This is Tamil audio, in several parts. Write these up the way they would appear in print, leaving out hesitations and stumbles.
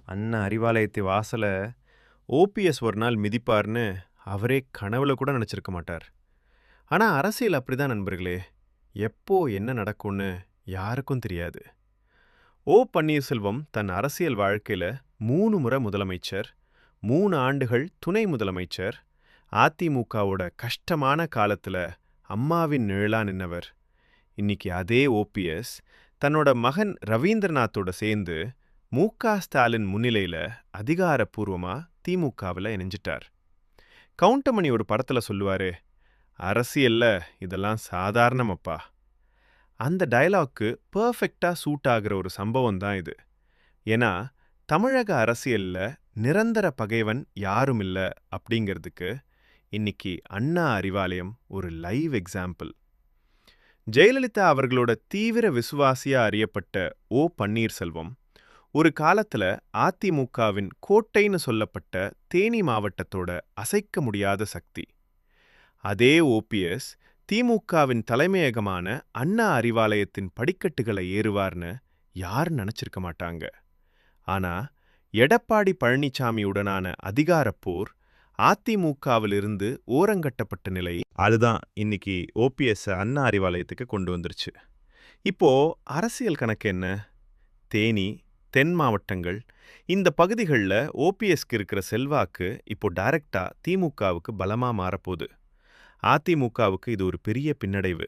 அண்ணா அறிவாலயத்து வாசல ஓபிஎஸ் ஒரு நாள் மிதிப்பார்னு அவரே கனவுல கூட நினைச்சிருக்க மாட்டார். ஆனா அரசியல் அப்படிதான் நண்பர்களே. எப்போ என்ன நடக்கும்னு யாருக்கும் தெரியாது. பன்னீர்செல்வம் தன் அரசியல் வாழ்க்கையில 3 முறை முதலமைச்சர், 3 ஆண்டுகள் துணை முதலமைச்சர், அதிமுகவோட கஷ்டமான காலத்துல அம்மாவின் நிழலா நின்னவர். இன்னைக்கு அதே ஓபிஎஸ் தன்னோட மகன் ரவீந்திரநாத்தோட சேர்ந்து மு.க. ஸ்டாலின் முன்னிலையில அதிகாரப்பூர்வமா திமுகவில் இணைஞ்சிட்டார். கவுண்டமணி ஒரு படத்துல சொல்லுவாரு, அரசியல்ல இதெல்லாம் சாதாரணமப்பா. அந்த டயலாக்கு பெர்ஃபெக்டா சூட் ஆகிற ஒரு சம்பவம் தான் இது. ஏன்னா தமிழக அரசியல்ல நிரந்தர பகைவன் யாரும் இல்ல அப்படிங்கிறதுக்கு இன்னைக்கு அண்ணா அறிவாலயம் ஒரு லைவ் எக்ஸாம்பிள். ஜெயலலிதா அவர்களோட தீவிர விசுவாசியா அறியப்பட்ட பன்னீர்செல்வம் ஒரு காலத்துல அதிமுகவின் கோட்டைன்னு சொல்லப்பட்ட தேனி மாவட்டத்தோட அசைக்க முடியாத சக்தி. அதே ஓபிஎஸ் திமுகவின் தலைமையகமான அண்ணா அறிவாலயத்தின் படிக்கட்டுகளை ஏறுவார்னு யார் நினைச்சிருக்க மாட்டாங்க. ஆனா எடப்பாடி பழனிசாமியுடனான அதிகாரப்போர் அதிமுகவிலிருந்து ஓரங்கட்டப்பட்ட நிலை அதுதான் இன்னைக்கு ஓபிஎஸ் அண்ணா அறிவாலயத்துக்கு கொண்டு வந்துருச்சு. இப்போ அரசியல் கணக்கு என்ன? தேனி, தென் மாவட்டங்கள், இந்த பகுதிகளில் ஓபிஎஸ்க்கு இருக்கிற செல்வாக்கு இப்போ டைரக்டா திமுகவுக்கு பலமா மாறப்போகுது. அதிமுகவுக்கு இது ஒரு பெரிய பின்னடைவு.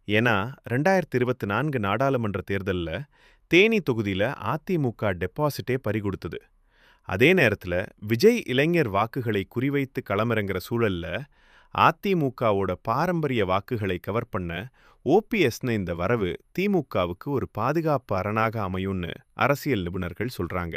ஏன்னா 2024 நாடாளுமன்ற தேர்தலில் தேனி தொகுதியில் அதிமுக டெபாசிட்டே பறிகொடுத்தது. அதே நேரத்தில் விஜய் இளைஞர் வாக்குகளை குறிவைத்து களமிறங்குற சூழல்ல அதிமுகவோட பாரம்பரிய வாக்குகளை கவர் பண்ண ஓபிஎஸ்னு இந்த வரவு திமுகவுக்கு ஒரு பாதுகாப்பு அரணாக அமையும்னு அரசியல் நிபுணர்கள் சொல்றாங்க.